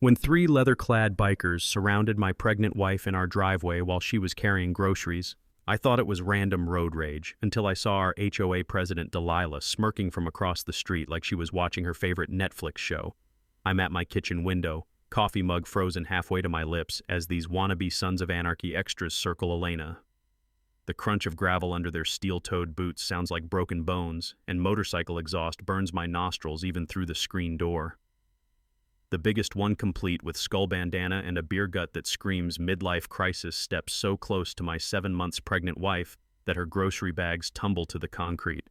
When three leather-clad bikers surrounded my pregnant wife in our driveway while she was carrying groceries, I thought it was random road rage until I saw our HOA president Delilah smirking from across the street like she was watching her favorite Netflix show. I'm at my kitchen window, coffee mug frozen halfway to my lips as these wannabe Sons of Anarchy extras circle Elena. The crunch of gravel under their steel-toed boots sounds like broken bones, and motorcycle exhaust burns my nostrils even through the screen door. The biggest one complete with skull bandana and a beer gut that screams midlife crisis steps so close to my 7 months pregnant wife that her grocery bags tumble to the concrete.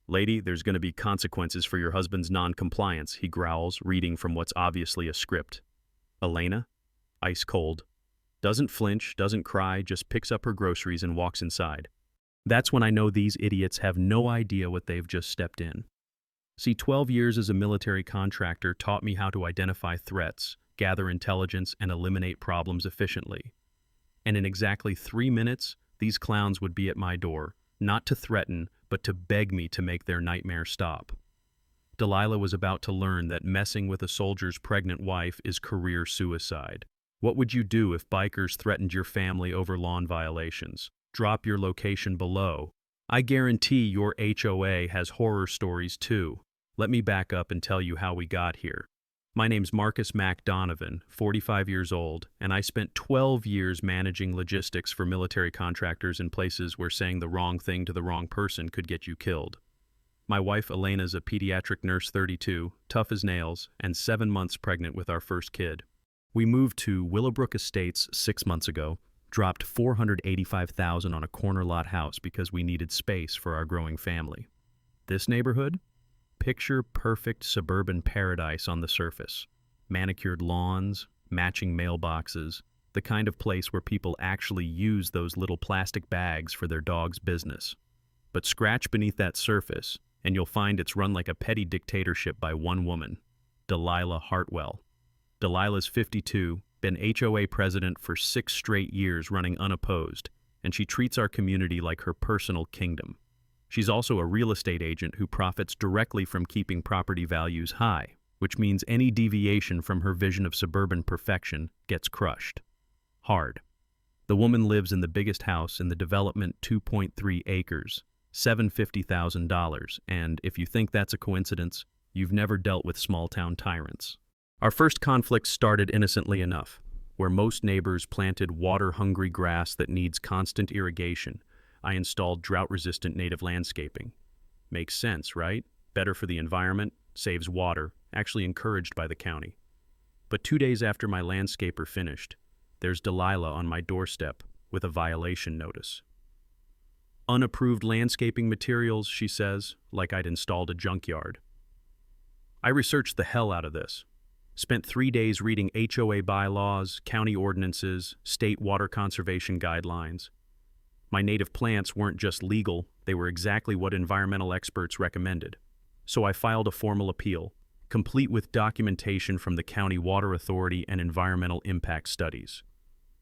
"Lady, there's going to be consequences for your husband's non-compliance," he growls, reading from what's obviously a script. Elena, ice cold, doesn't flinch, doesn't cry, just picks up her groceries and walks inside. That's when I know these idiots have no idea what they've just stepped in. See, 12 years as a military contractor taught me how to identify threats, gather intelligence, and eliminate problems efficiently. And in exactly 3 minutes, these clowns would be at my door, not to threaten, but to beg me to make their nightmare stop. Delilah was about to learn that messing with a soldier's pregnant wife is career suicide. What would you do if bikers threatened your family over lawn violations? Drop your location below. I guarantee your HOA has horror stories too. Let me back up and tell you how we got here. My name's Marcus Mac Donovan, 45 years old, and I spent 12 years managing logistics for military contractors in places where saying the wrong thing to the wrong person could get you killed. My wife Elena's a pediatric nurse, 32, tough as nails, and 7 months pregnant with our first kid. We moved to Willowbrook Estates 6 months ago, dropped $485,000 on a corner lot house because we needed space for our growing family. This neighborhood? Picture-perfect suburban paradise on the surface. Manicured lawns, matching mailboxes, the kind of place where people actually use those little plastic bags for their dog's business. But scratch beneath that surface, and you'll find it's run like a petty dictatorship by one woman, Delilah Hartwell. Delilah's 52, been HOA president for 6 straight years running unopposed, and she treats our community like her personal kingdom. She's also a real estate agent who profits directly from keeping property values high, which means any deviation from her vision of suburban perfection gets crushed. Hard. The woman lives in the biggest house in the development, 2.3 acres, $750,000, and if you think that's a coincidence, you've never dealt with small-town tyrants. Our first conflict started innocently enough, where most neighbors planted water-hungry grass that needs constant irrigation. I installed drought-resistant native landscaping. Makes sense, right? Better for the environment, saves water, actually encouraged by the county. But 2 days after my landscaper finished, there's Delilah on my doorstep with a violation notice. Unapproved landscaping materials, she says, like I'd installed a junkyard. I researched the hell out of this. Spent 3 days reading HOA bylaws, county ordinances, state water conservation guidelines. My native plants weren't just legal, they were exactly what environmental experts recommended. So I filed a formal appeal, complete with documentation from the county water authority and environmental impact studies.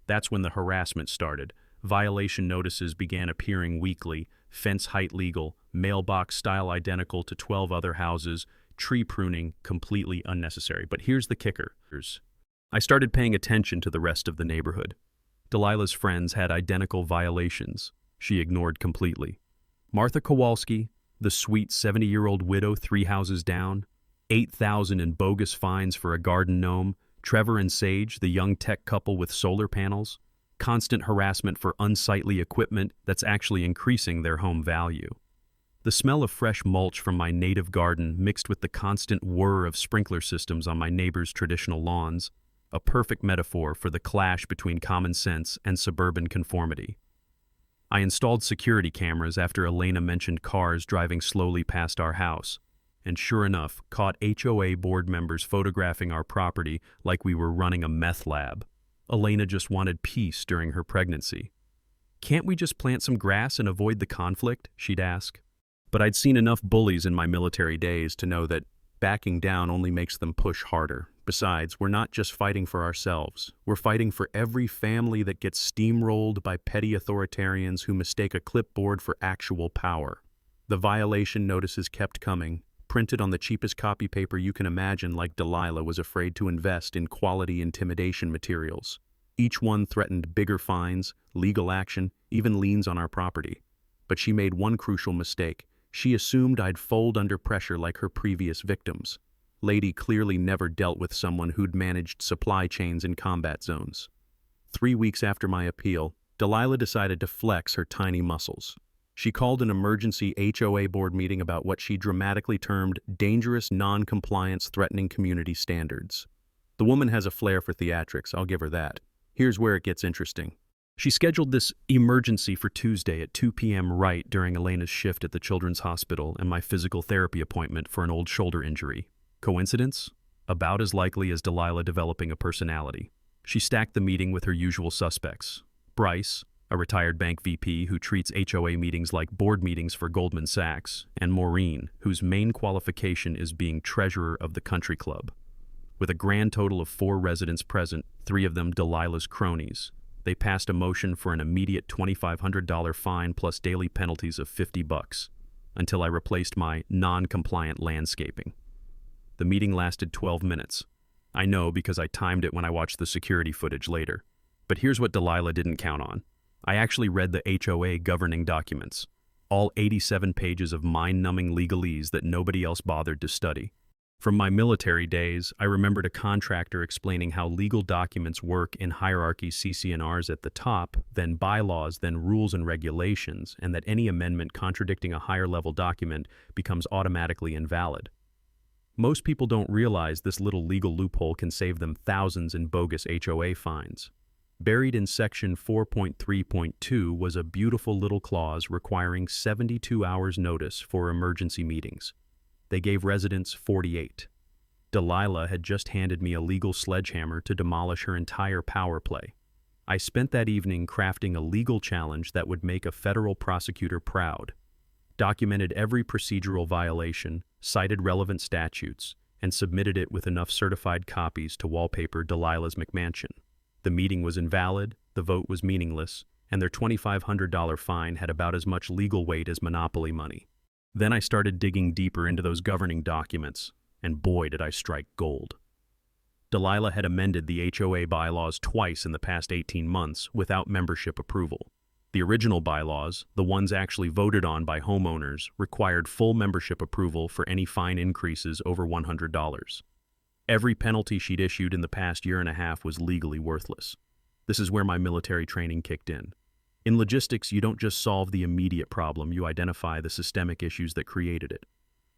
That's when the harassment started. Violation notices began appearing weekly, fence height legal, mailbox style identical to 12 other houses, tree pruning completely unnecessary. But here's the kicker. I started paying attention to the rest of the neighborhood. Delilah's friends had identical violations she ignored completely. Martha Kowalski, the sweet 70-year-old widow 3 houses down, $8,000 in bogus fines for a garden gnome, Trevor and Sage, the young tech couple with solar panels, constant harassment for unsightly equipment that's actually increasing their home value. The smell of fresh mulch from my native garden mixed with the constant whir of sprinkler systems on my neighbors' traditional lawns, a perfect metaphor for the clash between common sense and suburban conformity. I installed security cameras after Elena mentioned cars driving slowly past our house, and sure enough, caught HOA board members photographing our property like we were running a meth lab. Elena just wanted peace during her pregnancy. "Can't we just plant some grass and avoid the conflict?" she'd ask. But I'd seen enough bullies in my military days to know that backing down only makes them push harder. Besides, we're not just fighting for ourselves. We're fighting for every family that gets steamrolled by petty authoritarians who mistake a clipboard for actual power. The violation notices kept coming, printed on the cheapest copy paper you can imagine, like Delilah was afraid to invest in quality intimidation materials. Each one threatened bigger fines, legal action, even liens on our property. But she made one crucial mistake. She assumed I'd fold under pressure like her previous victims. Lady clearly never dealt with someone who'd managed supply chains in combat zones. 3 weeks after my appeal, Delilah decided to flex her tiny muscles. She called an emergency HOA board meeting about what she dramatically termed dangerous non-compliance threatening community standards. The woman has a flair for theatrics, I'll give her that. Here's where it gets interesting. She scheduled this emergency for Tuesday at 2 p.m. right during Elena's shift at the Children's Hospital and my physical therapy appointment for an old shoulder injury. Coincidence? About as likely as Delilah developing a personality. She stacked the meeting with her usual suspects. Bryce, a retired bank VP who treats HOA meetings like board meetings for Goldman Sachs, and Maureen, whose main qualification is being treasurer of the country club. With a grand total of 4 residents present, 3 of them Delilah's cronies, they passed a motion for an immediate $2,500 fine plus daily penalties of $50 until I replaced my non-compliant landscaping. The meeting lasted 12 minutes. I know because I timed it when I watched the security footage later. But here's what Delilah didn't count on. I actually read the HOA governing documents, all 87 pages of mind-numbing legalese that nobody else bothered to study. From my military days, I remembered a contractor explaining how legal documents work in hierarchy CC&Rs at the top, then bylaws, then rules and regulations, and that any amendment contradicting a higher-level document becomes automatically invalid. Most people don't realize this little legal loophole can save them thousands in bogus HOA fines. Buried in Section 4.3.2 was a beautiful little clause requiring 72 hours notice for emergency meetings. They gave residents 48. Delilah had just handed me a legal sledgehammer to demolish her entire power play. I spent that evening crafting a legal challenge that would make a federal prosecutor proud. Documented every procedural violation, cited relevant statutes, and submitted it with enough certified copies to wallpaper Delilah's McMansion. The meeting was invalid, the vote was meaningless, and their $2,500 fine had about as much legal weight as Monopoly money. Then I started digging deeper into those governing documents, and boy did I strike gold. Delilah had amended the HOA bylaws twice in the past 18 months without membership approval. The original bylaws, the ones actually voted on by homeowners, required full membership approval for any fine increases over $100. Every penalty she'd issued in the past year and a half was legally worthless. This is where my military training kicked in. In logistics, you don't just solve the immediate problem, you identify the systemic issues that created it.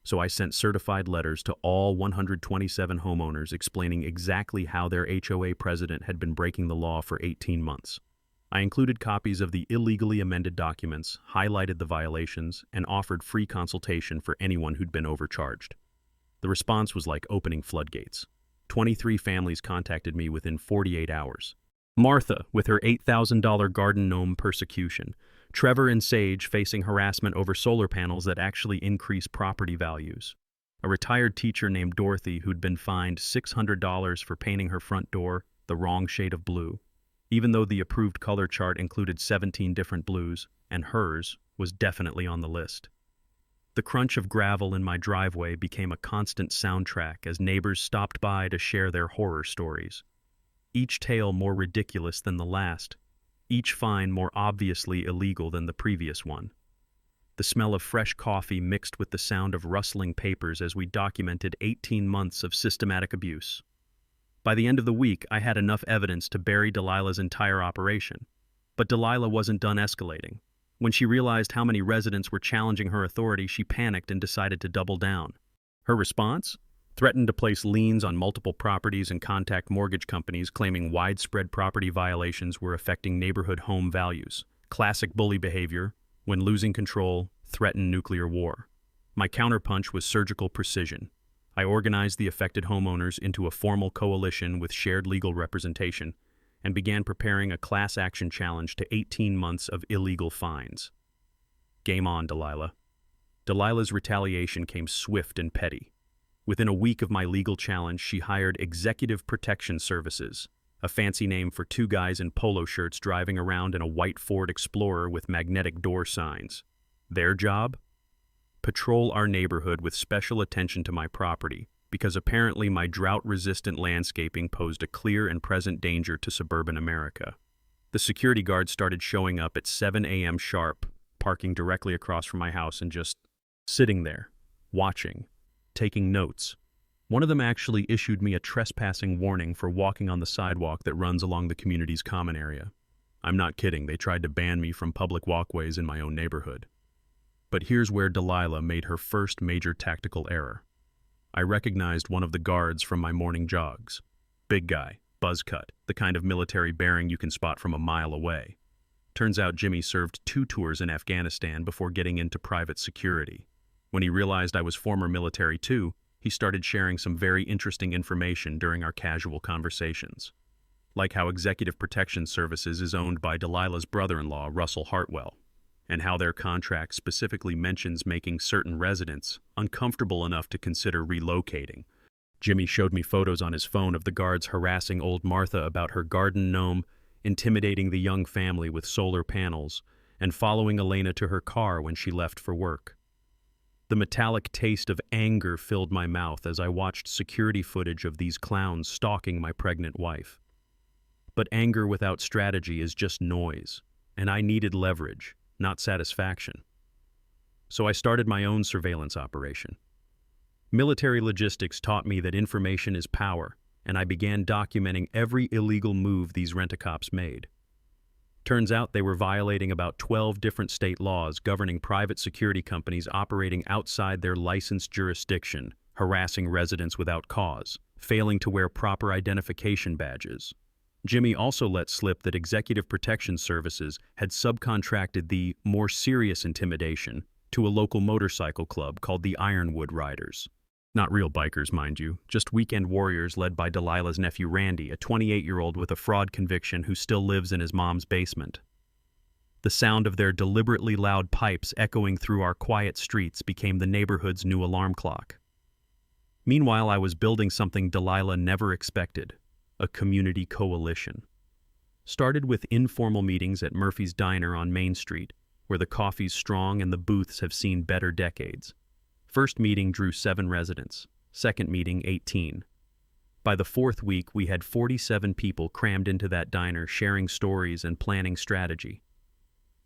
So I sent certified letters to all 127 homeowners explaining exactly how their HOA president had been breaking the law for 18 months. I included copies of the illegally amended documents, highlighted the violations, and offered free consultation for anyone who'd been overcharged. The response was like opening floodgates. 23 families contacted me within 48 hours. Martha, with her $8,000 garden gnome persecution. Trevor and Sage facing harassment over solar panels that actually increase property values. A retired teacher named Dorothy who'd been fined $600 for painting her front door the wrong shade of blue, even though the approved color chart included 17 different blues, and hers was definitely on the list. The crunch of gravel in my driveway became a constant soundtrack as neighbors stopped by to share their horror stories. Each tale more ridiculous than the last, each fine more obviously illegal than the previous one. The smell of fresh coffee mixed with the sound of rustling papers as we documented 18 months of systematic abuse. By the end of the week, I had enough evidence to bury Delilah's entire operation. But Delilah wasn't done escalating. When she realized how many residents were challenging her authority, she panicked and decided to double down. Her response? Threatened to place liens on multiple properties and contact mortgage companies claiming widespread property violations were affecting neighborhood home values. Classic bully behavior. When losing control, threatened nuclear war. My counterpunch was surgical precision. I organized the affected homeowners into a formal coalition with shared legal representation and began preparing a class action challenge to 18 months of illegal fines. Game on, Delilah. Delilah's retaliation came swift and petty. Within a week of my legal challenge, she hired Executive Protection Services, a fancy name for 2 guys in polo shirts driving around in a white Ford Explorer with magnetic door signs. Their job? patrol our neighborhood with special attention to my property, because apparently my drought-resistant landscaping posed a clear and present danger to suburban America. The security guards started showing up at 7 a.m. sharp, parking directly across from my house and just sitting there, watching, taking notes. One of them actually issued me a trespassing warning for walking on the sidewalk that runs along the community's common area. I'm not kidding, they tried to ban me from public walkways in my own neighborhood. But here's where Delilah made her first major tactical error. I recognized one of the guards from my morning jogs. Big guy, buzz cut, the kind of military bearing you can spot from a mile away. Turns out Jimmy served 2 tours in Afghanistan before getting into private security. When he realized I was former military too, he started sharing some very interesting information during our casual conversations. Like how Executive Protection Services is owned by Delilah's brother-in-law, Russell Hartwell, and how their contract specifically mentions making certain residents uncomfortable enough to consider relocating. Jimmy showed me photos on his phone of the guards harassing old Martha about her garden gnome, intimidating the young family with solar panels, and following Elena to her car when she left for work. The metallic taste of anger filled my mouth as I watched security footage of these clowns stalking my pregnant wife. But anger without strategy is just noise, and I needed leverage, not satisfaction. So I started my own surveillance operation. Military logistics taught me that information is power, and I began documenting every illegal move these rent-a-cops made. Turns out they were violating about 12 different state laws governing private security companies operating outside their licensed jurisdiction, harassing residents without cause, failing to wear proper identification badges. Jimmy also let slip that Executive Protection Services had subcontracted the more serious intimidation to a local motorcycle club called the Ironwood Riders. Not real bikers, mind you, just weekend warriors led by Delilah's nephew Randy, a 28-year-old with a fraud conviction who still lives in his mom's basement. The sound of their deliberately loud pipes echoing through our quiet streets became the neighborhood's new alarm clock. Meanwhile, I was building something Delilah never expected, a community coalition. Started with informal meetings at Murphy's Diner on Main Street, where the coffee's strong and the booths have seen better decades. First meeting drew 7 residents, second meeting 18. By the 4th week, we had 47 people crammed into that diner sharing stories and planning strategy.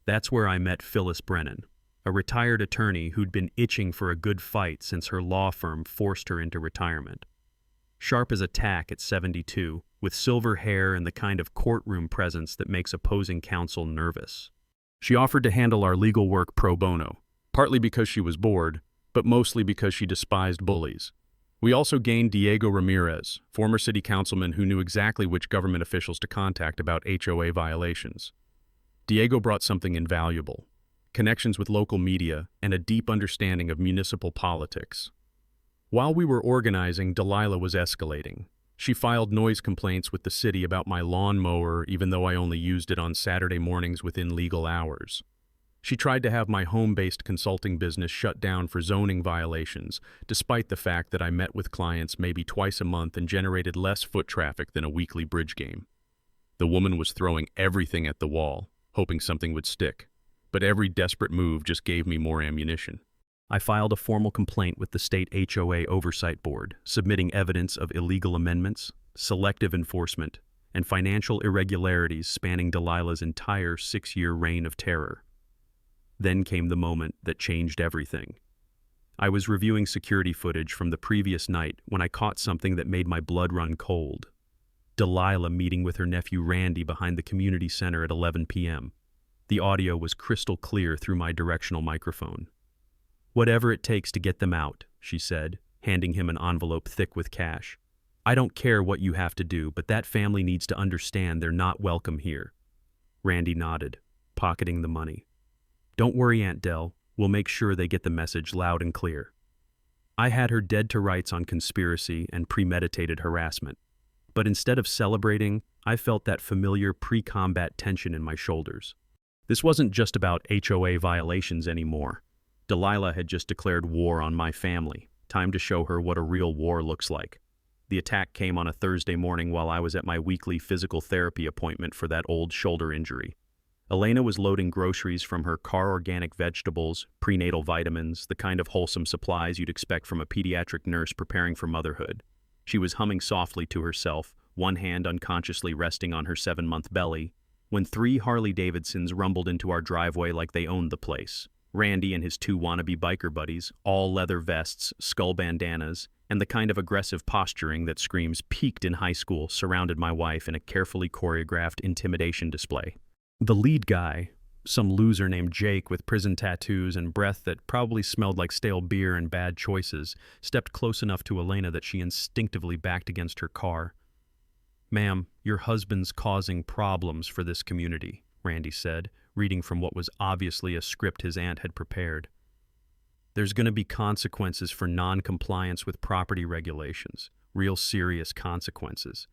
That's where I met Phyllis Brennan, a retired attorney who'd been itching for a good fight since her law firm forced her into retirement. Sharp as a tack at 72, with silver hair and the kind of courtroom presence that makes opposing counsel nervous. She offered to handle our legal work pro bono, partly because she was bored, but mostly because she despised bullies. We also gained Diego Ramirez, former city councilman who knew exactly which government officials to contact about HOA violations. Diego brought something invaluable: connections with local media and a deep understanding of municipal politics. While we were organizing, Delilah was escalating. She filed noise complaints with the city about my lawn mower, even though I only used it on Saturday mornings within legal hours. She tried to have my home-based consulting business shut down for zoning violations, despite the fact that I met with clients maybe twice a month and generated less foot traffic than a weekly bridge game. The woman was throwing everything at the wall, hoping something would stick, but every desperate move just gave me more ammunition. I filed a formal complaint with the state HOA Oversight Board, submitting evidence of illegal amendments, selective enforcement, and financial irregularities spanning Delilah's entire 6-year reign of terror. Then came the moment that changed everything. I was reviewing security footage from the previous night when I caught something that made my blood run cold. Delilah meeting with her nephew Randy behind the community center at 11 p.m. The audio was crystal clear through my directional microphone. "Whatever it takes to get them out," she said, handing him an envelope thick with cash. "I don't care what you have to do, but that family needs to understand they're not welcome here." Randy nodded, pocketing the money. "Don't worry, Aunt Del. We'll make sure they get the message loud and clear." I had her dead to rights on conspiracy and premeditated harassment. But instead of celebrating, I felt that familiar pre-combat tension in my shoulders. This wasn't just about HOA violations anymore. Delilah had just declared war on my family. Time to show her what a real war looks like. The attack came on a Thursday morning while I was at my weekly physical therapy appointment for that old shoulder injury. Elena was loading groceries from her car, organic vegetables, prenatal vitamins, the kind of wholesome supplies you'd expect from a pediatric nurse preparing for motherhood. She was humming softly to herself, one hand unconsciously resting on her 7-month belly, when 3 Harley-Davidsons rumbled into our driveway like they owned the place. Randy and his 2 wannabe biker buddies, all leather vests, skull bandanas, and the kind of aggressive posturing that screams peaked in high school, surrounded my wife in a carefully choreographed intimidation display. The lead guy, some loser named Jake with prison tattoos and breath that probably smelled like stale beer and bad choices, stepped close enough to Elena that she instinctively backed against her car. "Ma'am, your husband's causing problems for this community," Randy said, reading from what was obviously a script his aunt had prepared. "There's going to be consequences for non-compliance with property regulations, real serious consequences."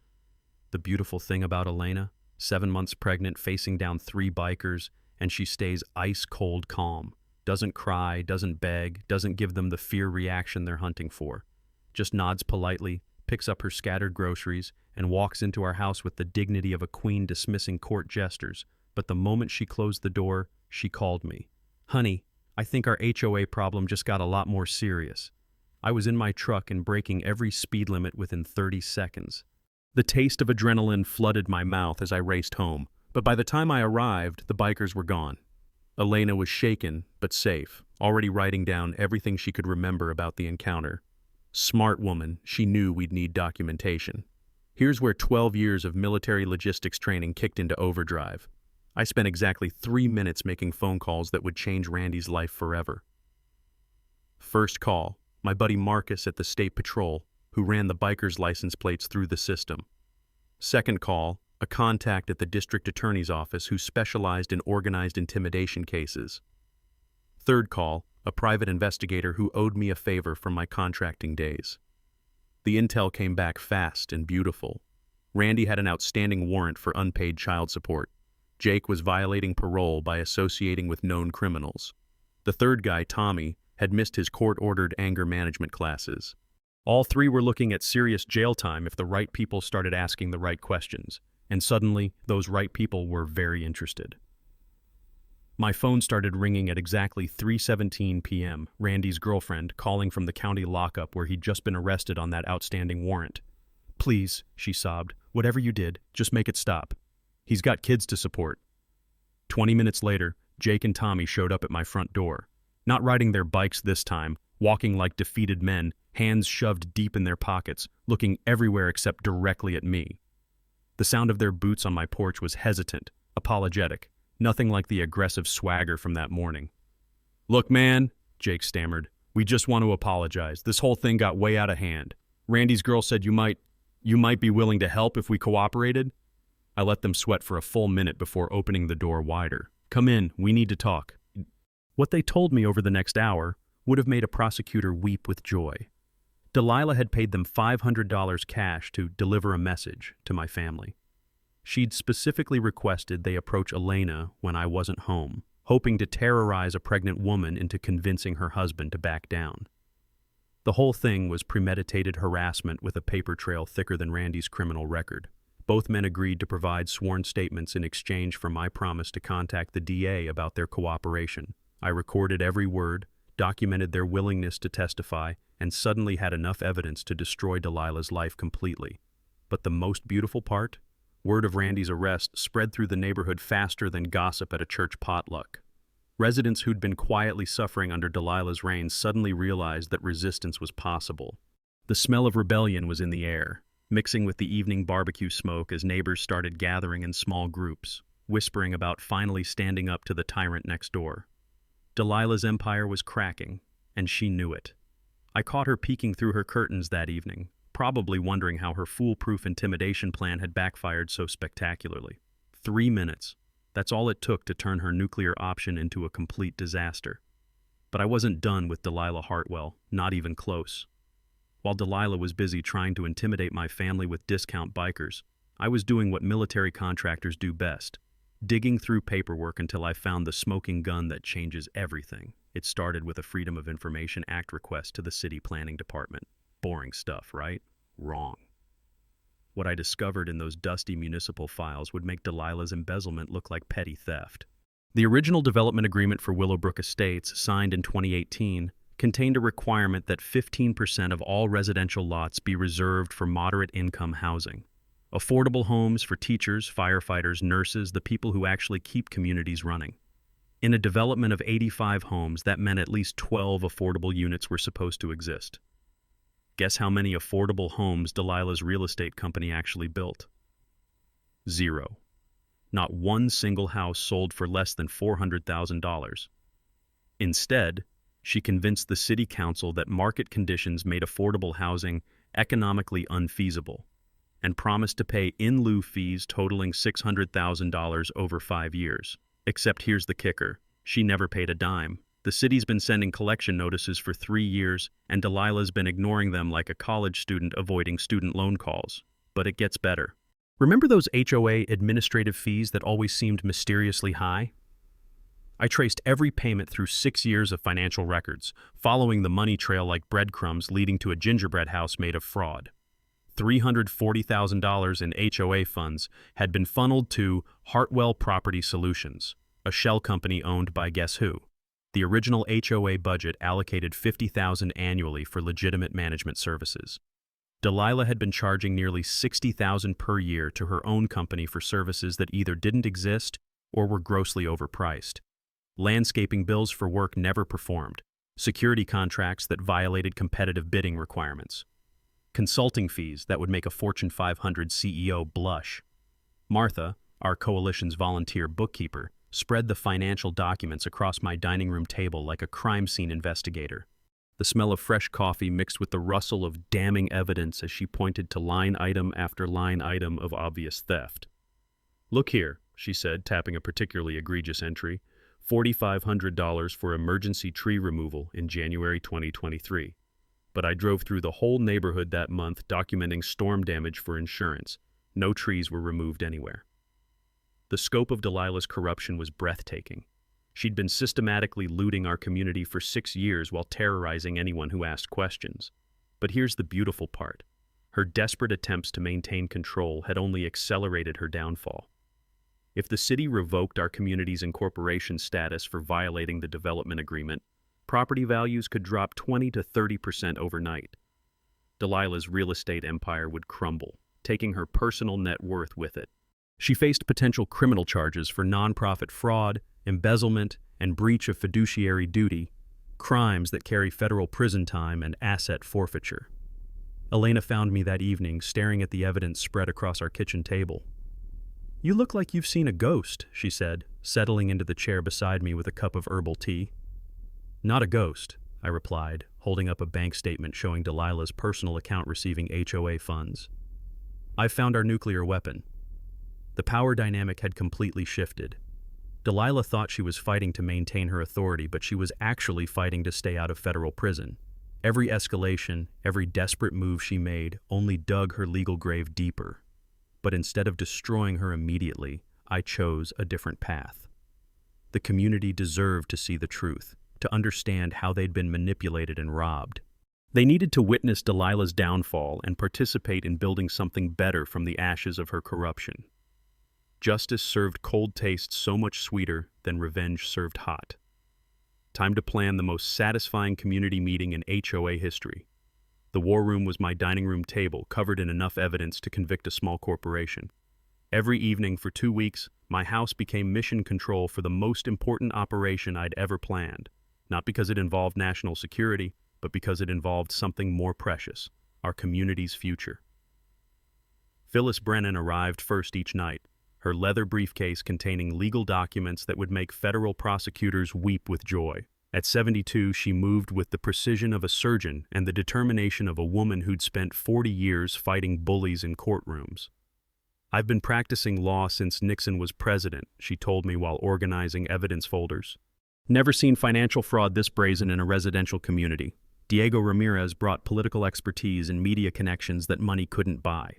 The beautiful thing about Elena, 7 months pregnant, facing down 3 bikers, and she stays ice-cold calm. Doesn't cry, doesn't beg, doesn't give them the fear reaction they're hunting for. Just nods politely, picks up her scattered groceries, and walks into our house with the dignity of a queen dismissing court jesters. But the moment she closed the door, she called me. "Honey, I think our HOA problem just got a lot more serious." I was in my truck and breaking every speed limit within 30 seconds. The taste of adrenaline flooded my mouth as I raced home, but by the time I arrived, the bikers were gone. Elena was shaken, but safe, already writing down everything she could remember about the encounter. Smart woman, she knew we'd need documentation. Here's where 12 years of military logistics training kicked into overdrive. I spent exactly 3 minutes making phone calls that would change Randy's life forever. First call, my buddy Marcus at the State Patrol, who ran the bikers' license plates through the system. Second call, a contact at the district attorney's office who specialized in organized intimidation cases. Third call, a private investigator who owed me a favor from my contracting days. The intel came back fast and beautiful. Randy had an outstanding warrant for unpaid child support. Jake was violating parole by associating with known criminals. The third guy, Tommy, had missed his court-ordered anger management classes. All 3 were looking at serious jail time if the right people started asking the right questions, and suddenly, those right people were very interested. My phone started ringing at exactly 3:17 p.m., Randy's girlfriend calling from the county lockup where he'd just been arrested on that outstanding warrant. "Please," she sobbed, "whatever you did, just make it stop. He's got kids to support." 20 minutes later, Jake and Tommy showed up at my front door. Not riding their bikes this time, walking like defeated men, hands shoved deep in their pockets, looking everywhere except directly at me. The sound of their boots on my porch was hesitant, apologetic, nothing like the aggressive swagger from that morning. "Look, man," Jake stammered, "we just want to apologize. This whole thing got way out of hand. Randy's girl said you might be willing to help if we cooperated." I let them sweat for a full minute before opening the door wider. "Come in, we need to talk." What they told me over the next hour would have made a prosecutor weep with joy. Delilah had paid them $500 cash to deliver a message to my family. She'd specifically requested they approach Elena when I wasn't home, hoping to terrorize a pregnant woman into convincing her husband to back down. The whole thing was premeditated harassment with a paper trail thicker than Randy's criminal record. Both men agreed to provide sworn statements in exchange for my promise to contact the DA about their cooperation. I recorded every word, documented their willingness to testify, and suddenly had enough evidence to destroy Delilah's life completely. But the most beautiful part? Word of Randy's arrest spread through the neighborhood faster than gossip at a church potluck. Residents who'd been quietly suffering under Delilah's reign suddenly realized that resistance was possible. The smell of rebellion was in the air, mixing with the evening barbecue smoke as neighbors started gathering in small groups, whispering about finally standing up to the tyrant next door. Delilah's empire was cracking, and she knew it. I caught her peeking through her curtains that evening, probably wondering how her foolproof intimidation plan had backfired so spectacularly. 3 minutes. That's all it took to turn her nuclear option into a complete disaster. But I wasn't done with Delilah Hartwell, not even close. While Delilah was busy trying to intimidate my family with discount bikers, I was doing what military contractors do best, digging through paperwork until I found the smoking gun that changes everything. It started with a Freedom of Information Act request to the city planning department. Boring stuff, right? Wrong. What I discovered in those dusty municipal files would make Delilah's embezzlement look like petty theft. The original development agreement for Willowbrook Estates, signed in 2018, contained a requirement that 15% of all residential lots be reserved for moderate-income housing. Affordable homes for teachers, firefighters, nurses, the people who actually keep communities running. In a development of 85 homes, that meant at least 12 affordable units were supposed to exist. Guess how many affordable homes Delilah's real estate company actually built? 0. Not one single house sold for less than $400,000. Instead, she convinced the city council that market conditions made affordable housing economically unfeasible, and promised to pay in lieu fees totaling $600,000 over 5 years. Except here's the kicker: she never paid a dime. The city's been sending collection notices for 3 years, and Delilah's been ignoring them like a college student avoiding student loan calls. But it gets better. Remember those HOA administrative fees that always seemed mysteriously high? I traced every payment through 6 years of financial records, following the money trail like breadcrumbs leading to a gingerbread house made of fraud. $340,000 in HOA funds had been funneled to Hartwell Property Solutions, a shell company owned by guess who? The original HOA budget allocated $50,000 annually for legitimate management services. Delilah had been charging nearly $60,000 per year to her own company for services that either didn't exist or were grossly overpriced. Landscaping bills for work never performed, security contracts that violated competitive bidding requirements, consulting fees that would make a Fortune 500 CEO blush. Martha, our coalition's volunteer bookkeeper, spread the financial documents across my dining room table like a crime scene investigator. The smell of fresh coffee mixed with the rustle of damning evidence as she pointed to line item after line item of obvious theft. "Look here," she said, tapping a particularly egregious entry, $4,500 for emergency tree removal in January 2023. But I drove through the whole neighborhood that month documenting storm damage for insurance. No trees were removed anywhere. The scope of Delilah's corruption was breathtaking. She'd been systematically looting our community for 6 years while terrorizing anyone who asked questions. But here's the beautiful part. Her desperate attempts to maintain control had only accelerated her downfall. If the city revoked our community's incorporation status for violating the development agreement, property values could drop 20 to 30% overnight. Delilah's real estate empire would crumble, taking her personal net worth with it. She faced potential criminal charges for nonprofit fraud, embezzlement, and breach of fiduciary duty, crimes that carry federal prison time and asset forfeiture. Elena found me that evening, staring at the evidence spread across our kitchen table. "You look like you've seen a ghost," she said, settling into the chair beside me with a cup of herbal tea. "Not a ghost," I replied, holding up a bank statement showing Delilah's personal account receiving HOA funds. "I've found our nuclear weapon." The power dynamic had completely shifted. Delilah thought she was fighting to maintain her authority, but she was actually fighting to stay out of federal prison. Every escalation, every desperate move she made only dug her legal grave deeper. But instead of destroying her immediately, I chose a different path. The community deserved to see the truth, to understand how they'd been manipulated and robbed. They needed to witness Delilah's downfall and participate in building something better from the ashes of her corruption. Justice served cold tastes so much sweeter than revenge served hot. Time to plan the most satisfying community meeting in HOA history. The war room was my dining room table, covered in enough evidence to convict a small corporation. Every evening for 2 weeks, my house became mission control for the most important operation I'd ever planned, not because it involved national security, but because it involved something more precious, our community's future. Phyllis Brennan arrived first each night, her leather briefcase containing legal documents that would make federal prosecutors weep with joy. At 72, she moved with the precision of a surgeon and the determination of a woman who'd spent 40 years fighting bullies in courtrooms. "I've been practicing law since Nixon was president," she told me while organizing evidence folders. "Never seen financial fraud this brazen in a residential community. Diego Ramirez brought political expertise and media connections that money couldn't buy.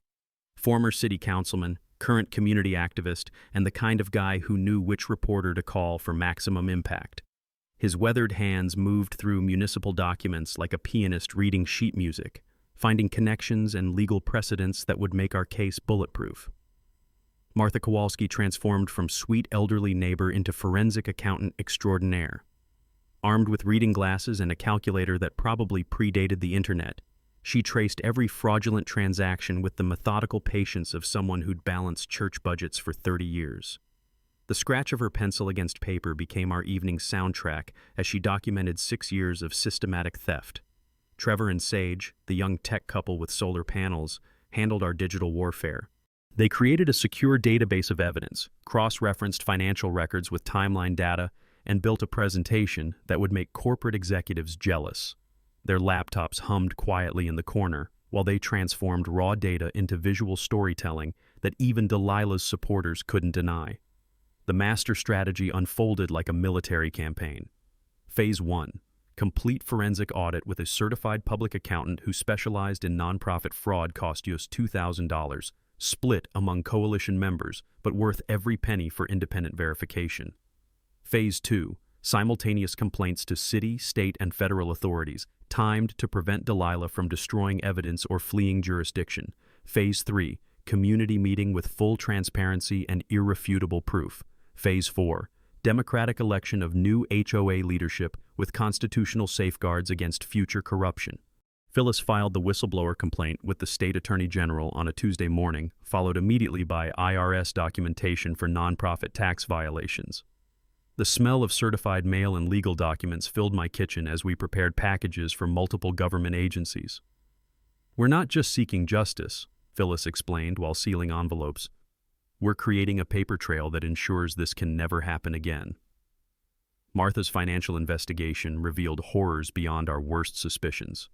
Former city councilman, current community activist, and the kind of guy who knew which reporter to call for maximum impact. His weathered hands moved through municipal documents like a pianist reading sheet music, finding connections and legal precedents that would make our case bulletproof. Martha Kowalski transformed from sweet elderly neighbor into forensic accountant extraordinaire. Armed with reading glasses and a calculator that probably predated the internet, she traced every fraudulent transaction with the methodical patience of someone who'd balanced church budgets for 30 years. The scratch of her pencil against paper became our evening soundtrack as she documented 6 years of systematic theft. Trevor and Sage, the young tech couple with solar panels, handled our digital warfare. They created a secure database of evidence, cross-referenced financial records with timeline data, and built a presentation that would make corporate executives jealous. Their laptops hummed quietly in the corner, while they transformed raw data into visual storytelling that even Delilah's supporters couldn't deny. The master strategy unfolded like a military campaign. Phase 1. Complete forensic audit with a certified public accountant who specialized in nonprofit fraud cost us $2,000, split among coalition members, but worth every penny for independent verification. Phase 2. Simultaneous complaints to city, state, and federal authorities, timed to prevent Delilah from destroying evidence or fleeing jurisdiction. Phase 3. Community meeting with full transparency and irrefutable proof. Phase 4. Democratic election of new HOA leadership with constitutional safeguards against future corruption. Phyllis filed the whistleblower complaint with the state attorney general on a Tuesday morning, followed immediately by IRS documentation for nonprofit tax violations. The smell of certified mail and legal documents filled my kitchen as we prepared packages for multiple government agencies. "We're not just seeking justice," Phyllis explained while sealing envelopes. "We're creating a paper trail that ensures this can never happen again." Martha's financial investigation revealed horrors beyond our worst suspicions.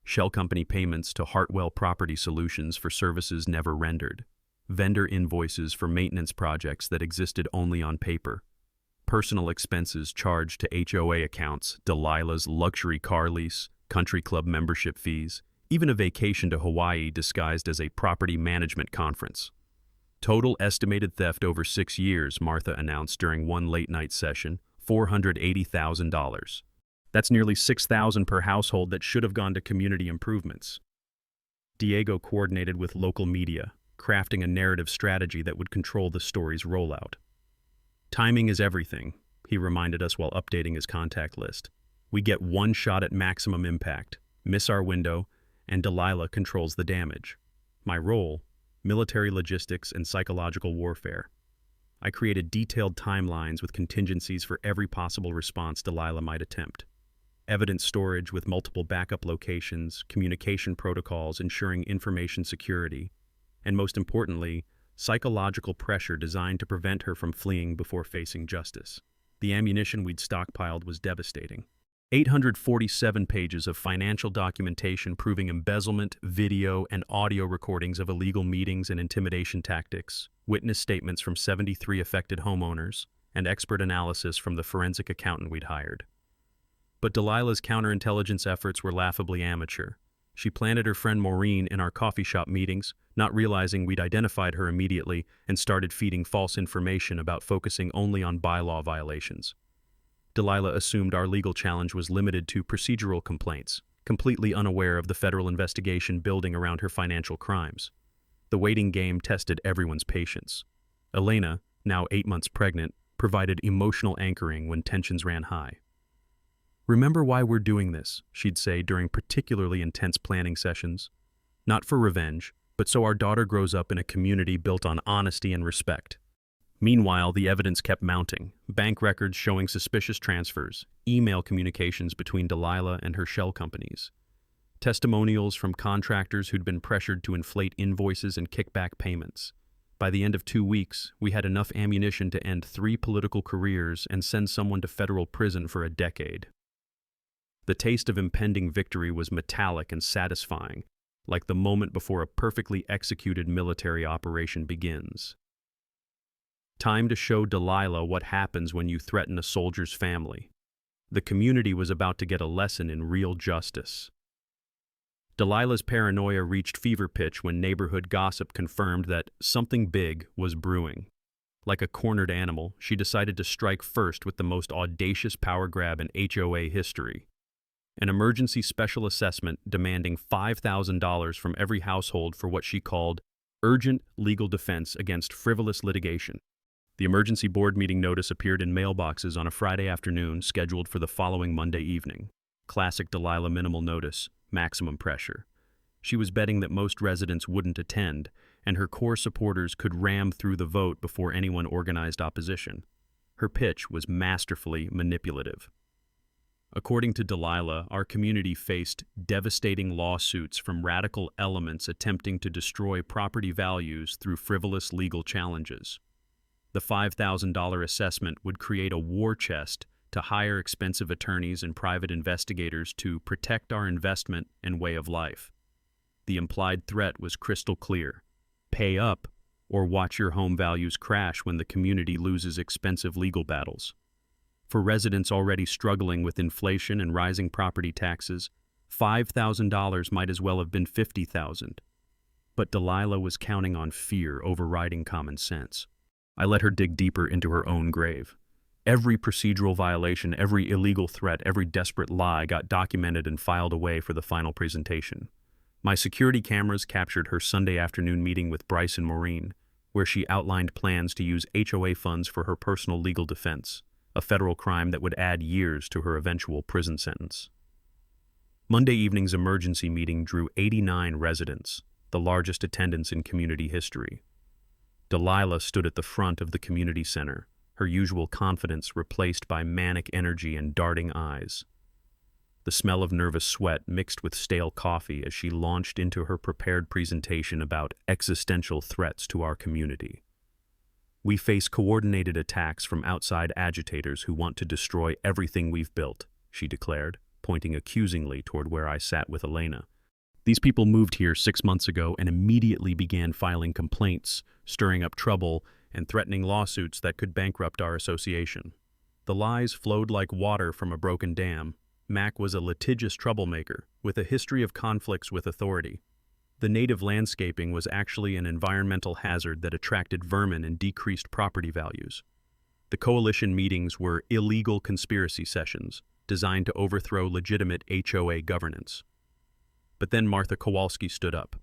Shell company payments to Hartwell Property Solutions for services never rendered. Vendor invoices for maintenance projects that existed only on paper. Personal expenses charged to HOA accounts, Delilah's luxury car lease, country club membership fees, even a vacation to Hawaii disguised as a property management conference. Total estimated theft over 6 years, Martha announced during one late-night session, $480,000. That's nearly $6,000 per household that should have gone to community improvements. Diego coordinated with local media, crafting a narrative strategy that would control the story's rollout. "Timing is everything," he reminded us while updating his contact list. "We get one shot at maximum impact, miss our window, and Delilah controls the damage." My role: military logistics and psychological warfare. I created detailed timelines with contingencies for every possible response Delilah might attempt. Evidence storage with multiple backup locations, communication protocols ensuring information security, and most importantly, psychological pressure designed to prevent her from fleeing before facing justice. The ammunition we'd stockpiled was devastating. 847 pages of financial documentation proving embezzlement, video, and audio recordings of illegal meetings and intimidation tactics, witness statements from 73 affected homeowners, and expert analysis from the forensic accountant we'd hired. But Delilah's counterintelligence efforts were laughably amateur. She planted her friend Maureen in our coffee shop meetings, not realizing we'd identified her immediately, and started feeding false information about focusing only on bylaw violations. Delilah assumed our legal challenge was limited to procedural complaints, completely unaware of the federal investigation building around her financial crimes. The waiting game tested everyone's patience. Elena, now 8 months pregnant, provided emotional anchoring when tensions ran high. "Remember why we're doing this," she'd say during particularly intense planning sessions. "Not for revenge, but so our daughter grows up in a community built on honesty and respect." Meanwhile, the evidence kept mounting, bank records showing suspicious transfers, email communications between Delilah and her shell companies, testimonials from contractors who'd been pressured to inflate invoices and kickback payments. By the end of 2 weeks, we had enough ammunition to end 3 political careers and send someone to federal prison for a decade. The taste of impending victory was metallic and satisfying, like the moment before a perfectly executed military operation begins. Time to show Delilah what happens when you threaten a soldier's family. The community was about to get a lesson in real justice. Delilah's paranoia reached fever pitch when neighborhood gossip confirmed that something big was brewing. Like a cornered animal, she decided to strike first with the most audacious power grab in HOA history. An emergency special assessment demanding $5,000 from every household for what she called Urgent legal defense against frivolous litigation. The emergency board meeting notice appeared in mailboxes on a Friday afternoon scheduled for the following Monday evening. Classic Delilah minimal notice, maximum pressure. She was betting that most residents wouldn't attend, and her core supporters could ram through the vote before anyone organized opposition. Her pitch was masterfully manipulative. According to Delilah, our community faced devastating lawsuits from radical elements attempting to destroy property values through frivolous legal challenges. The $5,000 assessment would create a war chest to hire expensive attorneys and private investigators to protect our investment and way of life. The implied threat was crystal clear. Pay up, or watch your home values crash when the community loses expensive legal battles. For residents already struggling with inflation and rising property taxes, $5,000 might as well have been $50,000. But Delilah was counting on fear overriding common sense. I let her dig deeper into her own grave. Every procedural violation, every illegal threat, every desperate lie got documented and filed away for the final presentation. My security cameras captured her Sunday afternoon meeting with Bryce and Maureen, where she outlined plans to use HOA funds for her personal legal defense, a federal crime that would add years to her eventual prison sentence. Monday evening's emergency meeting drew 89 residents, the largest attendance in community history. Delilah stood at the front of the community center, her usual confidence replaced by manic energy and darting eyes. The smell of nervous sweat mixed with stale coffee as she launched into her prepared presentation about existential threats to our community. We face coordinated attacks from outside agitators who want to destroy everything we've built, she declared, pointing accusingly toward where I sat with Elena. These people moved here 6 months ago and immediately began filing complaints, stirring up trouble, and threatening lawsuits that could bankrupt our association. The lies flowed like water from a broken dam. Mac was a litigious troublemaker, with a history of conflicts with authority. The native landscaping was actually an environmental hazard that attracted vermin and decreased property values. The coalition meetings were illegal conspiracy sessions, designed to overthrow legitimate HOA governance. But then Martha Kowalski stood up.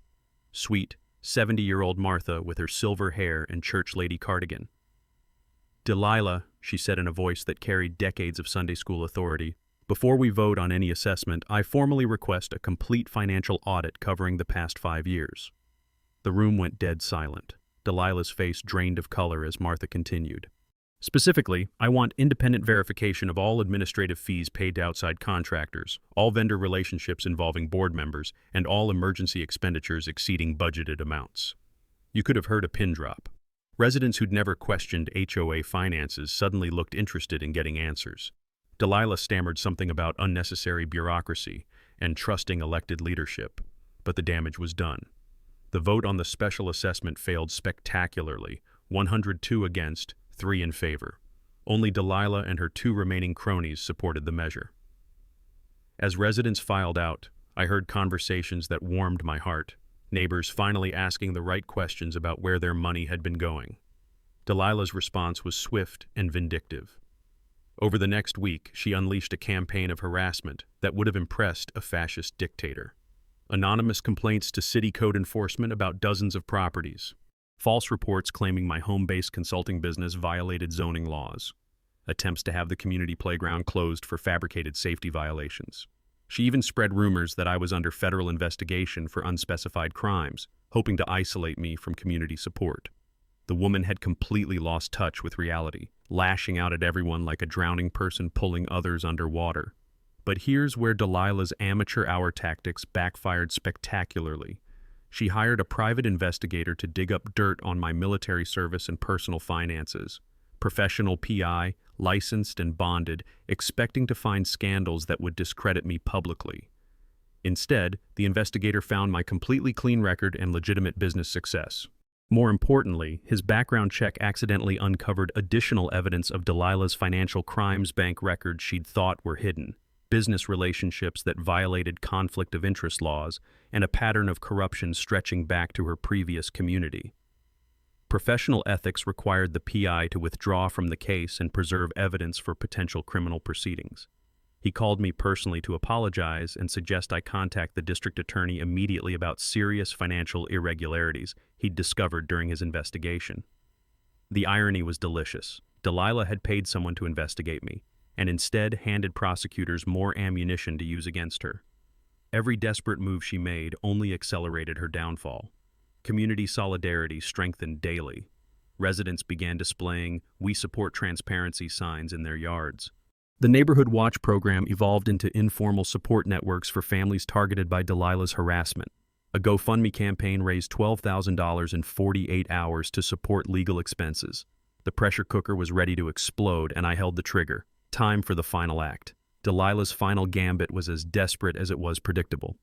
Sweet, 70-year-old Martha with her silver hair and church lady cardigan. "Delilah," she said in a voice that carried decades of Sunday school authority, "before we vote on any assessment, I formally request a complete financial audit covering the past 5 years." The room went dead silent. Delilah's face drained of color as Martha continued. "Specifically, I want independent verification of all administrative fees paid to outside contractors, all vendor relationships involving board members, and all emergency expenditures exceeding budgeted amounts." You could have heard a pin drop. Residents who'd never questioned HOA finances suddenly looked interested in getting answers. Delilah stammered something about unnecessary bureaucracy and trusting elected leadership, but the damage was done. The vote on the special assessment failed spectacularly, 102 against, 3 in favor. Only Delilah and her 2 remaining cronies supported the measure. As residents filed out, I heard conversations that warmed my heart, neighbors finally asking the right questions about where their money had been going. Delilah's response was swift and vindictive. Over the next week, she unleashed a campaign of harassment that would have impressed a fascist dictator. Anonymous complaints to city code enforcement about dozens of properties. False reports claiming my home-based consulting business violated zoning laws. Attempts to have the community playground closed for fabricated safety violations. She even spread rumors that I was under federal investigation for unspecified crimes, hoping to isolate me from community support. The woman had completely lost touch with reality, lashing out at everyone like a drowning person pulling others underwater. But here's where Delilah's amateur hour tactics backfired spectacularly. She hired a private investigator to dig up dirt on my military service and personal finances. Professional PI, licensed and bonded, expecting to find scandals that would discredit me publicly. Instead, the investigator found my completely clean record and legitimate business success. More importantly, his background check accidentally uncovered additional evidence of Delilah's financial crimes bank records she'd thought were hidden, business relationships that violated conflict of interest laws, and a pattern of corruption stretching back to her previous community. Professional ethics required the PI to withdraw from the case and preserve evidence for potential criminal proceedings. He called me personally to apologize and suggest I contact the district attorney immediately about serious financial irregularities he'd discovered during his investigation. The irony was delicious. Delilah had paid someone to investigate me, and instead handed prosecutors more ammunition to use against her. Every desperate move she made only accelerated her downfall. Community solidarity strengthened daily. Residents began displaying "We support transparency" signs in their yards. The Neighborhood Watch program evolved into informal support networks for families targeted by Delilah's harassment. A GoFundMe campaign raised $12,000 in 48 hours to support legal expenses. The pressure cooker was ready to explode, and I held the trigger. Time for the final act. Delilah's final gambit was as desperate as it was predictable.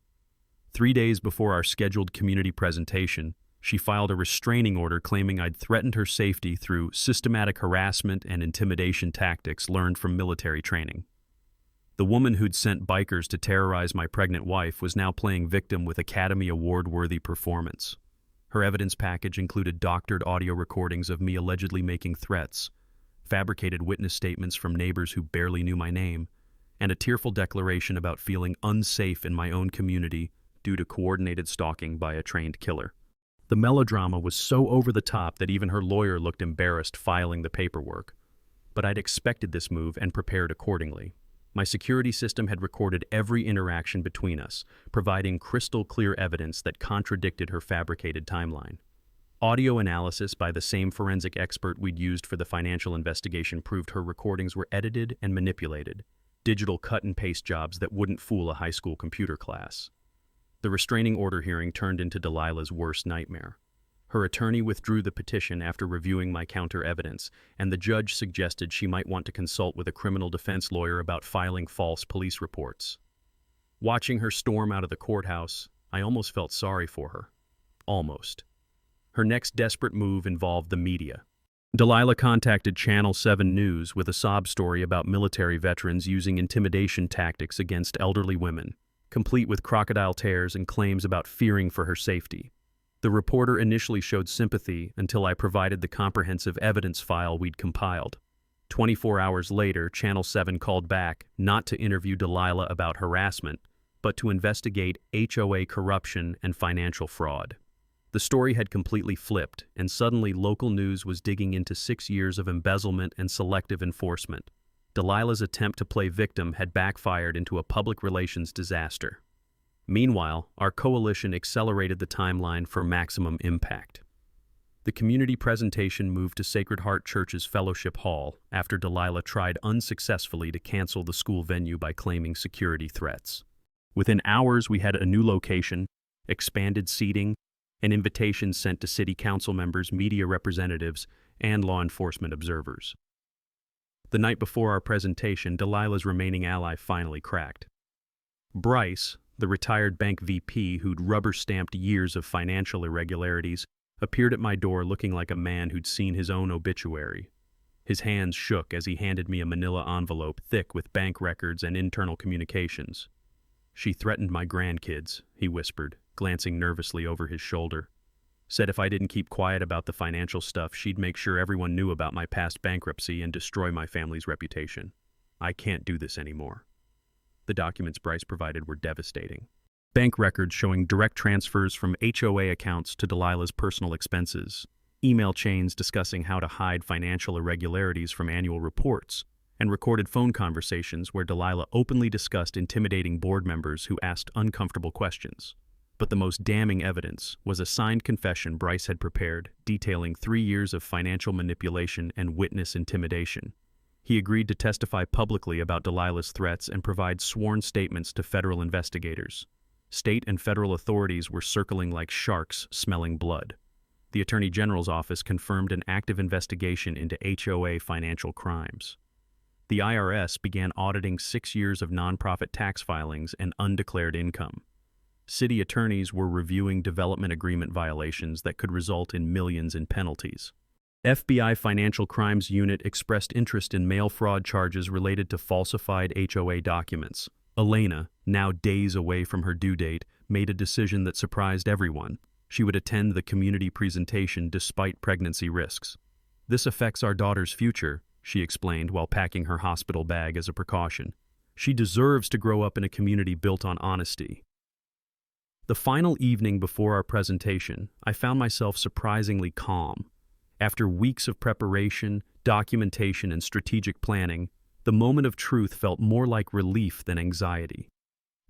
3 days before our scheduled community presentation, she filed a restraining order claiming I'd threatened her safety through systematic harassment and intimidation tactics learned from military training. The woman who'd sent bikers to terrorize my pregnant wife was now playing victim with Academy Award-worthy performance. Her evidence package included doctored audio recordings of me allegedly making threats, fabricated witness statements from neighbors who barely knew my name, and a tearful declaration about feeling unsafe in my own community due to coordinated stalking by a trained killer. The melodrama was so over the top that even her lawyer looked embarrassed filing the paperwork. But I'd expected this move and prepared accordingly. My security system had recorded every interaction between us, providing crystal clear evidence that contradicted her fabricated timeline. Audio analysis by the same forensic expert we'd used for the financial investigation proved her recordings were edited and manipulated, digital cut-and-paste jobs that wouldn't fool a high school computer class. The restraining order hearing turned into Delilah's worst nightmare. Her attorney withdrew the petition after reviewing my counter-evidence, and the judge suggested she might want to consult with a criminal defense lawyer about filing false police reports. Watching her storm out of the courthouse, I almost felt sorry for her. Almost. Her next desperate move involved the media. Delilah contacted Channel 7 News with a sob story about military veterans using intimidation tactics against elderly women, complete with crocodile tears and claims about fearing for her safety. The reporter initially showed sympathy until I provided the comprehensive evidence file we'd compiled. 24 hours later, Channel 7 called back, not to interview Delilah about harassment, but to investigate HOA corruption and financial fraud. The story had completely flipped, and suddenly local news was digging into 6 years of embezzlement and selective enforcement. Delilah's attempt to play victim had backfired into a public relations disaster. Meanwhile, our coalition accelerated the timeline for maximum impact. The community presentation moved to Sacred Heart Church's Fellowship Hall after Delilah tried unsuccessfully to cancel the school venue by claiming security threats. Within hours, we had a new location, expanded seating, and invitations sent to city council members, media representatives, and law enforcement observers. The night before our presentation, Delilah's remaining ally finally cracked. Bryce, the retired bank VP who'd rubber-stamped years of financial irregularities, appeared at my door looking like a man who'd seen his own obituary. His hands shook as he handed me a manila envelope thick with bank records and internal communications. "She threatened my grandkids," he whispered, glancing nervously over his shoulder. "Said if I didn't keep quiet about the financial stuff, she'd make sure everyone knew about my past bankruptcy and destroy my family's reputation. I can't do this anymore." The documents Bryce provided were devastating. Bank records showing direct transfers from HOA accounts to Delilah's personal expenses, email chains discussing how to hide financial irregularities from annual reports, and recorded phone conversations where Delilah openly discussed intimidating board members who asked uncomfortable questions. But the most damning evidence was a signed confession Bryce had prepared, detailing 3 years of financial manipulation and witness intimidation. He agreed to testify publicly about Delilah's threats and provide sworn statements to federal investigators. State and federal authorities were circling like sharks smelling blood. The Attorney General's office confirmed an active investigation into HOA financial crimes. The IRS began auditing 6 years of nonprofit tax filings and undeclared income. City attorneys were reviewing development agreement violations that could result in millions in penalties. FBI Financial Crimes Unit expressed interest in mail fraud charges related to falsified HOA documents. Elena, now days away from her due date, made a decision that surprised everyone. She would attend the community presentation despite pregnancy risks. "This affects our daughter's future," she explained while packing her hospital bag as a precaution. She deserves to grow up in a community built on honesty. The final evening before our presentation, I found myself surprisingly calm. After weeks of preparation, documentation, and strategic planning, the moment of truth felt more like relief than anxiety.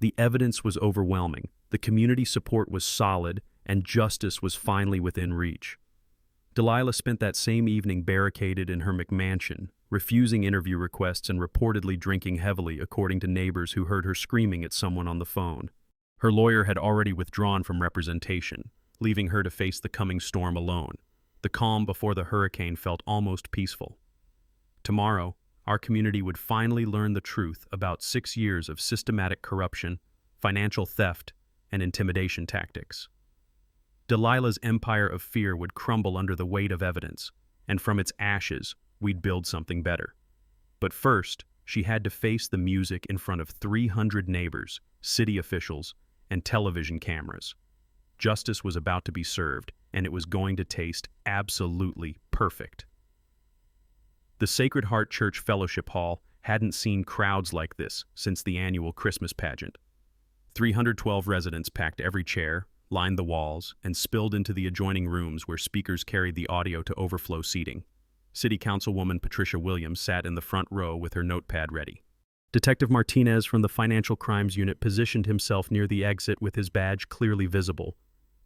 The evidence was overwhelming, the community support was solid, and justice was finally within reach. Delilah spent that same evening barricaded in her McMansion, refusing interview requests and reportedly drinking heavily, according to neighbors who heard her screaming at someone on the phone. Her lawyer had already withdrawn from representation, leaving her to face the coming storm alone. The calm before the hurricane felt almost peaceful. Tomorrow, our community would finally learn the truth about 6 years of systematic corruption, financial theft, and intimidation tactics. Delilah's empire of fear would crumble under the weight of evidence, and from its ashes, we'd build something better. But first, she had to face the music in front of 300 neighbors, city officials, and television cameras. Justice was about to be served, and it was going to taste absolutely perfect. The Sacred Heart Church Fellowship Hall hadn't seen crowds like this since the annual Christmas pageant. 312 residents packed every chair, lined the walls, and spilled into the adjoining rooms where speakers carried the audio to overflow seating. City Councilwoman Patricia Williams sat in the front row with her notepad ready. Detective Martinez from the Financial Crimes Unit positioned himself near the exit with his badge clearly visible.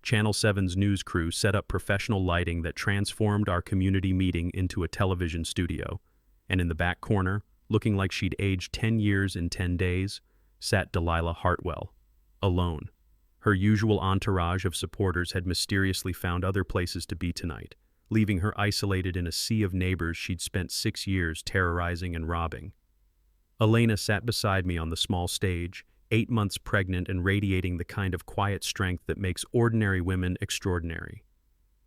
Channel 7's news crew set up professional lighting that transformed our community meeting into a television studio. And in the back corner, looking like she'd aged 10 years in 10 days, sat Delilah Hartwell, alone. Her usual entourage of supporters had mysteriously found other places to be tonight, leaving her isolated in a sea of neighbors she'd spent 6 years terrorizing and robbing. Elena sat beside me on the small stage, 8 months pregnant and radiating the kind of quiet strength that makes ordinary women extraordinary.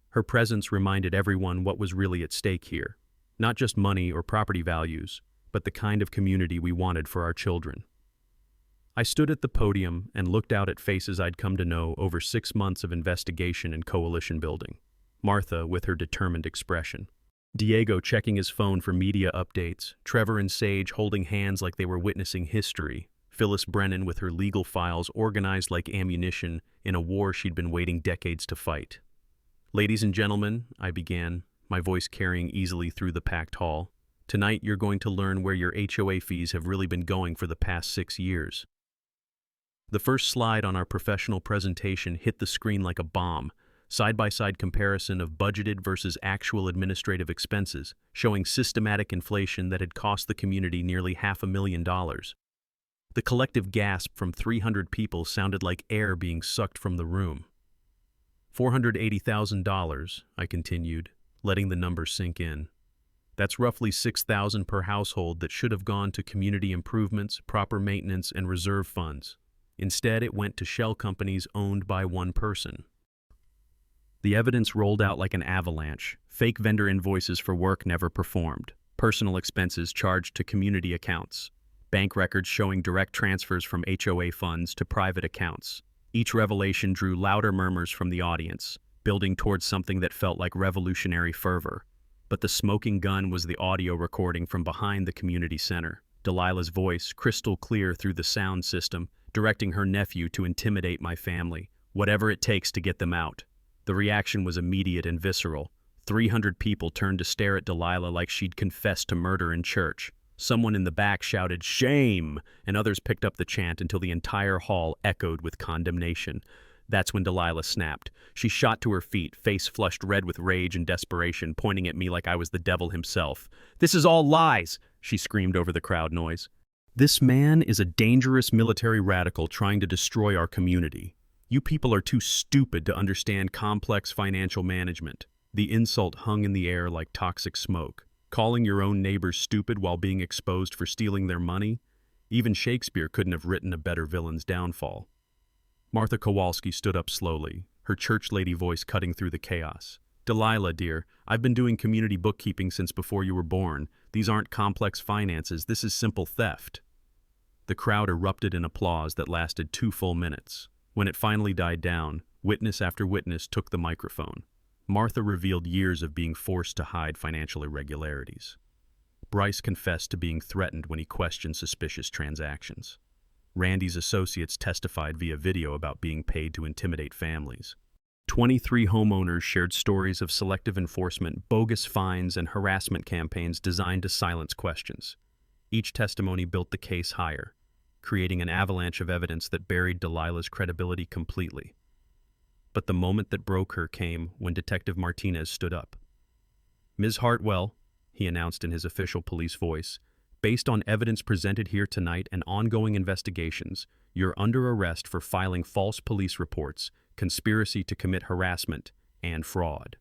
Her presence reminded everyone what was really at stake here, not just money or property values, but the kind of community we wanted for our children. I stood at the podium and looked out at faces I'd come to know over 6 months of investigation and coalition building. Martha with her determined expression. Diego checking his phone for media updates, Trevor and Sage holding hands like they were witnessing history, Phyllis Brennan with her legal files organized like ammunition in a war she'd been waiting decades to fight. "Ladies and gentlemen," I began, my voice carrying easily through the packed hall, "tonight you're going to learn where your HOA fees have really been going for the past 6 years. The first slide on our professional presentation hit the screen like a bomb, side-by-side comparison of budgeted versus actual administrative expenses, showing systematic inflation that had cost the community nearly $500,000. The collective gasp from 300 people sounded like air being sucked from the room. $480,000, I continued, letting the number sink in. That's roughly $6,000 per household that should have gone to community improvements, proper maintenance, and reserve funds. Instead, it went to shell companies owned by one person. The evidence rolled out like an avalanche. Fake vendor invoices for work never performed. Personal expenses charged to community accounts. Bank records showing direct transfers from HOA funds to private accounts. Each revelation drew louder murmurs from the audience, building towards something that felt like revolutionary fervor. But the smoking gun was the audio recording from behind the community center. Delilah's voice, crystal clear through the sound system, directing her nephew to intimidate my family, whatever it takes to get them out. The reaction was immediate and visceral. 300 people turned to stare at Delilah like she'd confessed to murder in church. Someone in the back shouted, "Shame!" and others picked up the chant until the entire hall echoed with condemnation. That's when Delilah snapped. She shot to her feet, face flushed red with rage and desperation, pointing at me like I was the devil himself. "This is all lies!" she screamed over the crowd noise. "This man is a dangerous military radical trying to destroy our community. You people are too stupid to understand complex financial management." The insult hung in the air like toxic smoke. Calling your own neighbors stupid while being exposed for stealing their money? Even Shakespeare couldn't have written a better villain's downfall. Martha Kowalski stood up slowly, her church lady voice cutting through the chaos. "Delilah, dear, I've been doing community bookkeeping since before you were born. These aren't complex finances, this is simple theft." The crowd erupted in applause that lasted 2 full minutes. When it finally died down, witness after witness took the microphone. Martha revealed years of being forced to hide financial irregularities. Bryce confessed to being threatened when he questioned suspicious transactions. Randy's associates testified via video about being paid to intimidate families. 23 homeowners shared stories of selective enforcement, bogus fines, and harassment campaigns designed to silence questions. Each testimony built the case higher, creating an avalanche of evidence that buried Delilah's credibility completely. But the moment that broke her came when Detective Martinez stood up. "Ms. Hartwell," he announced in his official police voice, "based on evidence presented here tonight and ongoing investigations, you're under arrest for filing false police reports, conspiracy to commit harassment, and fraud."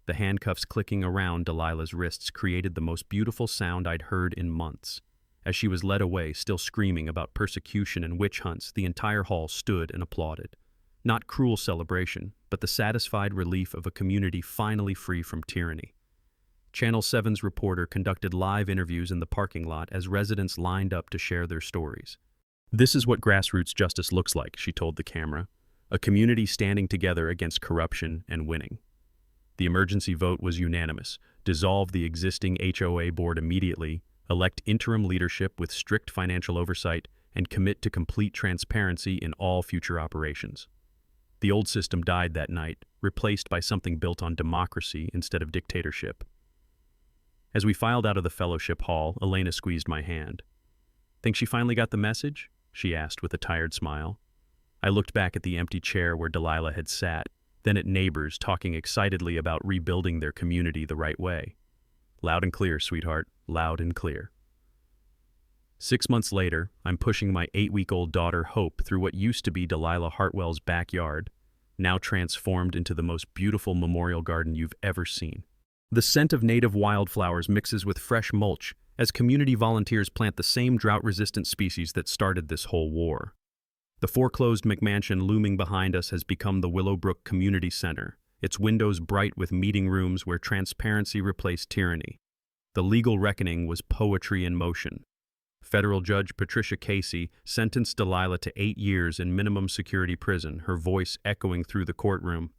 The handcuffs clicking around Delilah's wrists created the most beautiful sound I'd heard in months. As she was led away, still screaming about persecution and witch hunts, the entire hall stood and applauded. Not cruel celebration, but the satisfied relief of a community finally free from tyranny. Channel 7's reporter conducted live interviews in the parking lot as residents lined up to share their stories. "This is what grassroots justice looks like," she told the camera. "A community standing together against corruption and winning." The emergency vote was unanimous. Dissolve the existing HOA board immediately, elect interim leadership with strict financial oversight, and commit to complete transparency in all future operations. The old system died that night, replaced by something built on democracy instead of dictatorship. As we filed out of the fellowship hall, Elena squeezed my hand. "Think she finally got the message?" she asked with a tired smile. I looked back at the empty chair where Delilah had sat, then at neighbors talking excitedly about rebuilding their community the right way. "Loud and clear, sweetheart, loud and clear." 6 months later, I'm pushing my 8-week-old daughter Hope through what used to be Delilah Hartwell's backyard, now transformed into the most beautiful memorial garden you've ever seen. The scent of native wildflowers mixes with fresh mulch as community volunteers plant the same drought-resistant species that started this whole war. The foreclosed McMansion looming behind us has become the Willowbrook Community Center, its windows bright with meeting rooms where transparency replaced tyranny. The legal reckoning was poetry in motion. Federal Judge Patricia Casey sentenced Delilah to 8 years in minimum security prison, her voice echoing through the courtroom.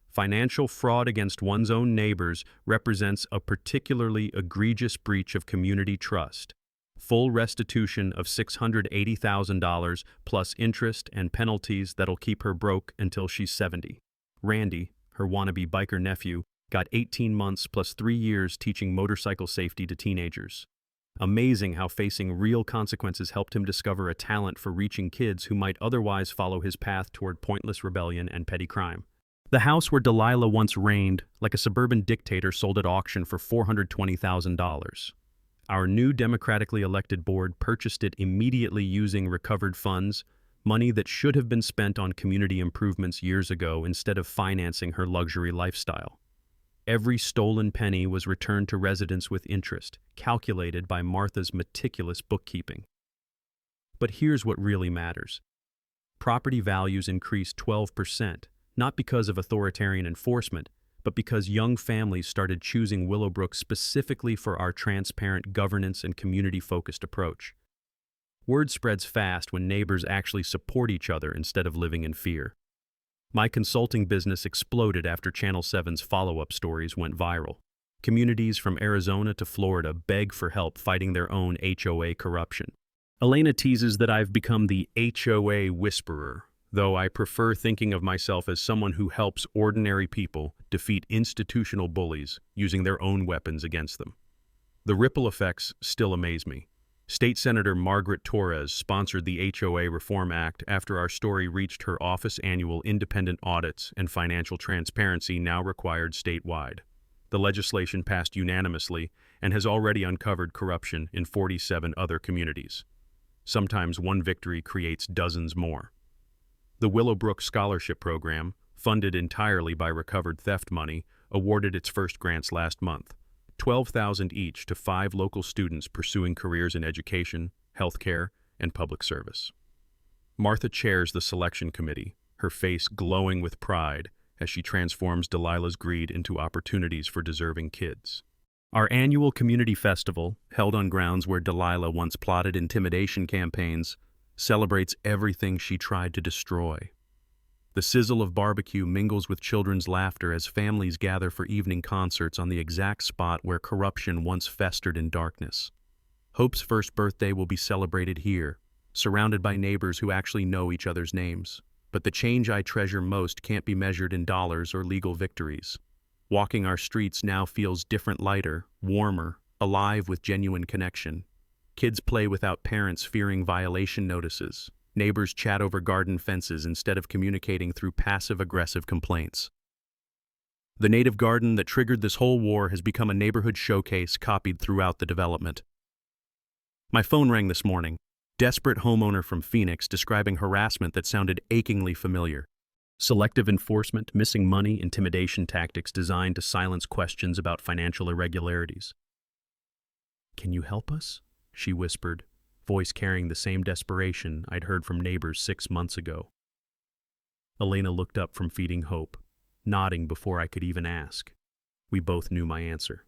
Financial fraud against one's own neighbors represents a particularly egregious breach of community trust. Full restitution of $680,000 plus interest and penalties that'll keep her broke until she's 70. Randy, her wannabe biker nephew, got 18 months plus 3 years teaching motorcycle safety to teenagers. Amazing how facing real consequences helped him discover a talent for reaching kids who might otherwise follow his path toward pointless rebellion and petty crime. The house where Delilah once reigned, like a suburban dictator, sold at auction for $420,000. Our new democratically elected board purchased it immediately using recovered funds, money that should have been spent on community improvements years ago instead of financing her luxury lifestyle. Every stolen penny was returned to residents with interest, calculated by Martha's meticulous bookkeeping. But here's what really matters. Property values increased 12%, not because of authoritarian enforcement, but because young families started choosing Willowbrook specifically for our transparent governance and community-focused approach. Word spreads fast when neighbors actually support each other instead of living in fear. My consulting business exploded after Channel 7's follow-up stories went viral. Communities from Arizona to Florida beg for help fighting their own HOA corruption. Elena teases that I've become the HOA whisperer, though I prefer thinking of myself as someone who helps ordinary people defeat institutional bullies using their own weapons against them. The ripple effects still amaze me. State Senator Margaret Torres sponsored the HOA Reform Act after our story reached her office. Annual independent audits and financial transparency now required statewide. The legislation passed unanimously and has already uncovered corruption in 47 other communities. Sometimes one victory creates dozens more. The Willowbrook Scholarship Program, funded entirely by recovered theft money, awarded its first grants last month, $12,000 each to 5 local students pursuing careers in education, healthcare, and public service. Martha chairs the selection committee, her face glowing with pride as she transforms Delilah's greed into opportunities for deserving kids. Our annual community festival, held on grounds where Delilah once plotted intimidation campaigns, celebrates everything she tried to destroy. The sizzle of barbecue mingles with children's laughter as families gather for evening concerts on the exact spot where corruption once festered in darkness. Hope's first birthday will be celebrated here, surrounded by neighbors who actually know each other's names. But the change I treasure most can't be measured in dollars or legal victories. Walking our streets now feels different, lighter, warmer, alive with genuine connection. Kids play without parents fearing violation notices. Neighbors chat over garden fences instead of communicating through passive-aggressive complaints. The native garden that triggered this whole war has become a neighborhood showcase copied throughout the development. My phone rang this morning. Desperate homeowner from Phoenix describing harassment that sounded achingly familiar. Selective enforcement, missing money, intimidation tactics designed to silence questions about financial irregularities. "Can you help us?" she whispered, voice carrying the same desperation I'd heard from neighbors 6 months ago. Elena looked up from feeding Hope, nodding before I could even ask. We both knew my answer.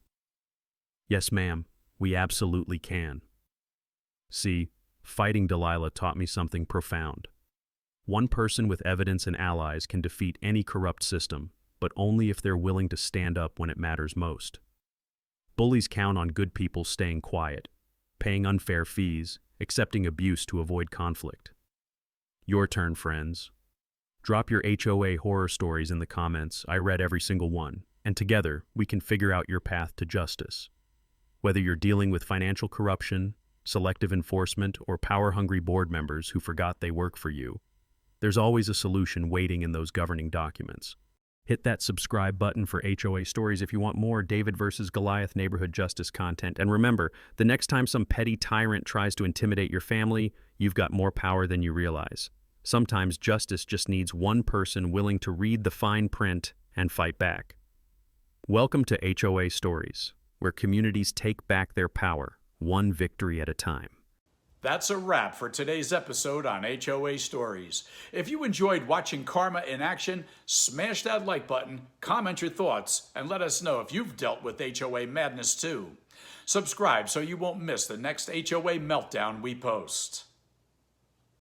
"Yes, ma'am, we absolutely can." See, fighting Delilah taught me something profound. One person with evidence and allies can defeat any corrupt system, but only if they're willing to stand up when it matters most. Bullies count on good people staying quiet, paying unfair fees, accepting abuse to avoid conflict. Your turn, friends. Drop your HOA horror stories in the comments. I read every single one, and together we can figure out your path to justice. Whether you're dealing with financial corruption, selective enforcement, or power-hungry board members who forgot they work for you, there's always a solution waiting in those governing documents. Hit that subscribe button for HOA Stories if you want more David versus Goliath neighborhood justice content. And remember, the next time some petty tyrant tries to intimidate your family, you've got more power than you realize. Sometimes justice just needs one person willing to read the fine print and fight back. Welcome to HOA Stories, where communities take back their power, one victory at a time. That's a wrap for today's episode on HOA Stories. If you enjoyed watching Karma in action, smash that like button, comment your thoughts, and let us know if you've dealt with HOA madness too. Subscribe so you won't miss the next HOA meltdown we post.